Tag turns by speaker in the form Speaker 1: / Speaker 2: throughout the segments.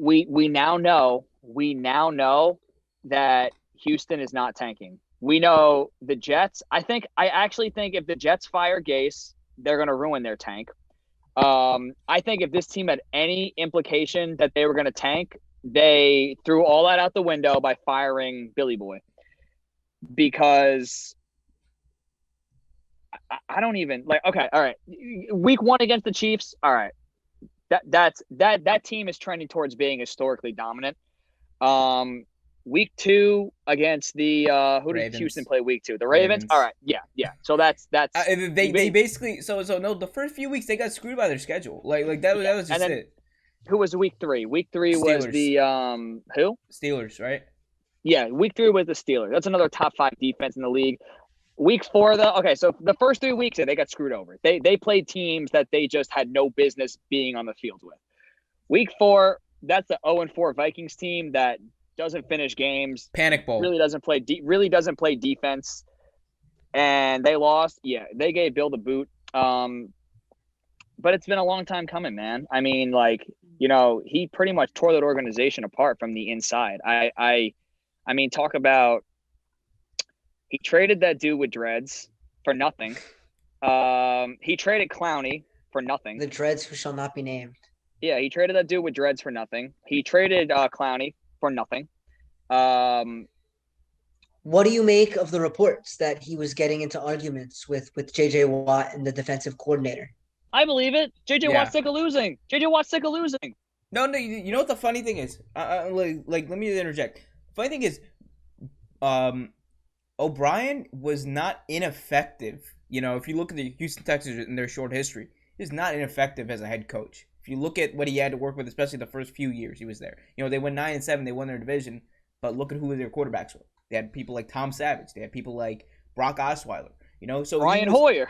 Speaker 1: we now know that Houston is not tanking. We know the Jets. I actually think if the Jets fire Gase, they're going to ruin their tank. I think if this team had any implication that they were going to tank, they threw all that out the window by firing Billy Boy. Because I don't even like. Okay, all right. Week 1 against the Chiefs. All right, that team is trending towards being historically dominant. Week 2 against the who did
Speaker 2: Ravens.
Speaker 1: Houston play week 2? The Ravens. All
Speaker 2: Ravens.
Speaker 1: right, yeah. So that's
Speaker 2: They basically no, the first few weeks they got screwed by their schedule. That was
Speaker 1: and
Speaker 2: just
Speaker 1: then
Speaker 2: it.
Speaker 1: who was week 3? Week 3 was
Speaker 2: Steelers.
Speaker 1: the who?
Speaker 2: Steelers, right?
Speaker 1: Yeah, week 3 was the Steelers. That's another top 5 defense in the league. Week 4, though, okay, so the first 3 weeks they got screwed over. They played teams that they just had no business being on the field with. Week 4, that's the 0-4 Vikings team that doesn't finish games,
Speaker 2: Panic Bowl.
Speaker 1: really doesn't play defense, and they lost. Yeah, they gave Bill the boot. But it's been a long time coming, man. I mean, he pretty much tore that organization apart from the inside. I mean, talk about he traded that dude with dreads for nothing. He traded Clowney for nothing.
Speaker 3: The dreads who shall not be named.
Speaker 1: Yeah, he traded that dude with dreads for nothing. He traded Clowney for nothing.
Speaker 3: What do you make of the reports that he was getting into arguments with J.J. Watt and the defensive coordinator?
Speaker 1: I believe it. J.J. Watt's sick of losing. J.J. Watt's sick of losing.
Speaker 2: No, you know what the funny thing is? Let me interject. The funny thing is, O'Brien was not ineffective. You know, if you look at the Houston Texans in their short history, he's not ineffective as a head coach. If you look at what he had to work with, especially the first few years he was there. You know, they went 9-7, they won their division, but look at who their quarterbacks were. They had people like Tom Savage. They had people like Brock Osweiler. You know, so
Speaker 1: Brian Hoyer.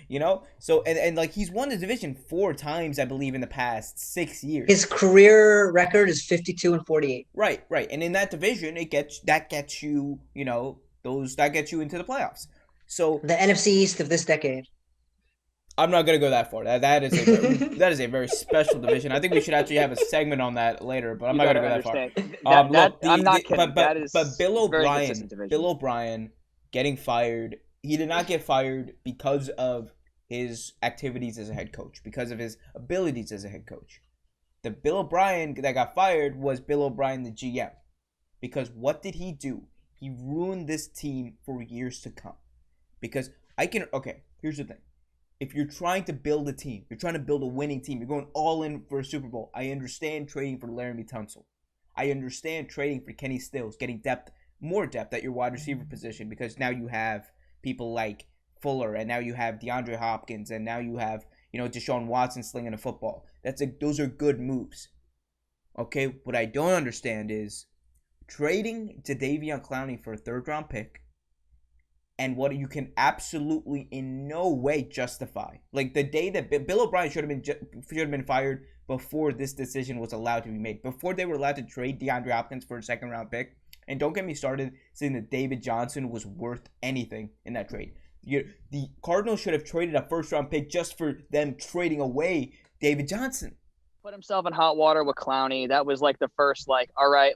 Speaker 2: You know, so and he's won the division 4 times, I believe, in the past 6 years.
Speaker 3: His career record is 52-48.
Speaker 2: Right. And in that division, that gets you into the playoffs. So
Speaker 3: the NFC East of this decade.
Speaker 2: I'm not gonna go that far. That is a very special division. I think we should actually have a segment on that later, but I'm not gonna go that far.
Speaker 1: I'm not kidding.
Speaker 2: But Bill O'Brien getting fired. He did not get fired because of his activities as a head coach, because of his abilities as a head coach. The Bill O'Brien that got fired was Bill O'Brien, the GM. Because what did he do? He ruined this team for years to come. Because here's the thing. If you're trying to build a team, you're trying to build a winning team, you're going all in for a Super Bowl. I understand trading for Laramie Tunsil. I understand trading for Kenny Stills, getting more depth at your wide receiver position, because now you have people like Fuller, and now you have DeAndre Hopkins, and now you have, Deshaun Watson slinging a football. Those are good moves. Okay, what I don't understand is trading Jadeveon Clowney for a 3rd-round pick, and what you can absolutely in no way justify. Like the day that Bill O'Brien should have been fired before this decision was allowed to be made, before they were allowed to trade DeAndre Hopkins for a 2nd-round pick. And don't get me started saying that David Johnson was worth anything in that trade. The Cardinals should have traded a 1st-round pick just for them trading away David Johnson.
Speaker 1: Put himself in hot water with Clowney. That was the first, all right,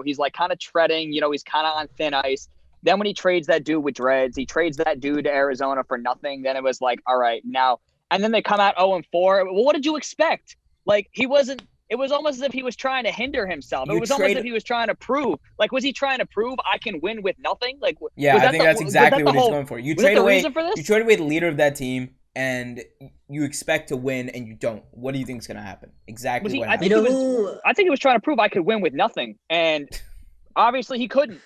Speaker 1: he's kind of treading, he's kind of on thin ice. Then when he trades that dude with dreads, he trades that dude to Arizona for nothing. Then it was all right, now. And then they come out 0-4. Well, what did you expect? It was almost as if he was trying to hinder himself. It was almost as if he was trying to prove. Was he trying to prove I can win with nothing?
Speaker 2: Yeah, I think that's exactly what he's going for. You trade away the leader of that team, and you expect to win, and you don't. What do you think is going to happen? Exactly what happened.
Speaker 1: I think he was trying to prove I could win with nothing, and obviously he couldn't.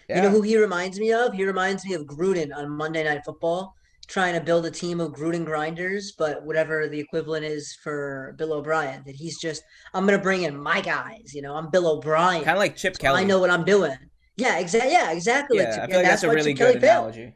Speaker 3: Yeah. You know who he reminds me of? He reminds me of Gruden on Monday Night Football, trying to build a team of Gruden grinders, but whatever the equivalent is for Bill O'Brien, that he's just, I'm going to bring in my guys. I'm Bill O'Brien.
Speaker 2: Kind of like Chip Kelly.
Speaker 3: I know what I'm doing. Yeah, exactly.
Speaker 2: Yeah, I feel like that's a really good analogy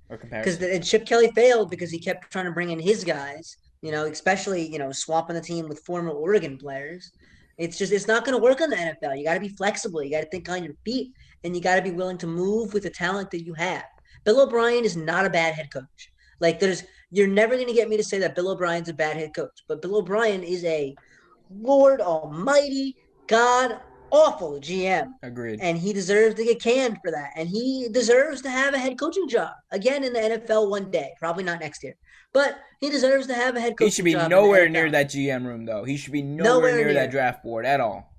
Speaker 2: or comparison.
Speaker 3: Because Chip Kelly failed because he kept trying to bring in his guys, especially, swapping the team with former Oregon players. It's not going to work on the NFL. You got to be flexible. You got to think on your feet, and you got to be willing to move with the talent that you have. Bill O'Brien is not a bad head coach. You're never going to get me to say that Bill O'Brien's a bad head coach, but Bill O'Brien is a Lord Almighty, God awful GM.
Speaker 2: Agreed.
Speaker 3: And he deserves to get canned for that. And he deserves to have a head coaching job again in the NFL one day. Probably not next year, but he deserves to have a head coaching job.
Speaker 2: He should be nowhere near that GM room, though. He should be nowhere near that draft board at all.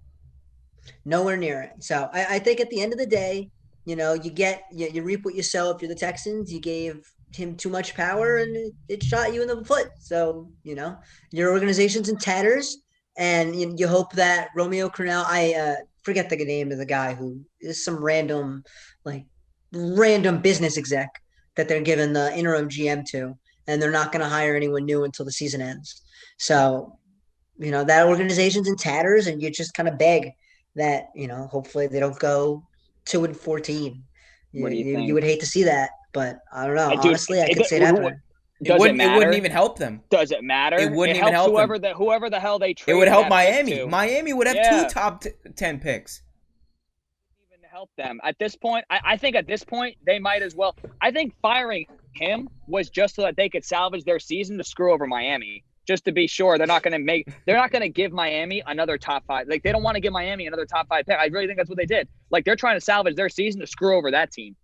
Speaker 3: Nowhere near it. So I think at the end of the day, you reap what you sow. If you're the Texans, you gave him too much power and it shot you in the foot. So, your organization's in tatters, and you hope that Romeo Crennel, I forget the name of the guy who is some random business exec that they're giving the interim GM to, and they're not going to hire anyone new until the season ends. So, that organization's in tatters, and you just kind of beg that, hopefully they don't go 2-14.
Speaker 1: What do you think?
Speaker 3: You would hate to see that, but I don't know. Honestly, I could see it happening.
Speaker 2: It wouldn't even help them.
Speaker 1: Does it matter?
Speaker 2: It wouldn't even help
Speaker 1: whoever
Speaker 2: them.
Speaker 1: Whoever the hell they trade.
Speaker 2: It would help Miami. Miami would have 2 top 10 picks.
Speaker 1: Even help them at this point. I think at this point they might as well. I think firing him was just so that they could salvage their season to screw over Miami. Just to be sure, they're not going to give Miami another top 5. Like, they don't want to give Miami another top 5 pick. I really think that's what they did. Like, they're trying to salvage their season to screw over that team.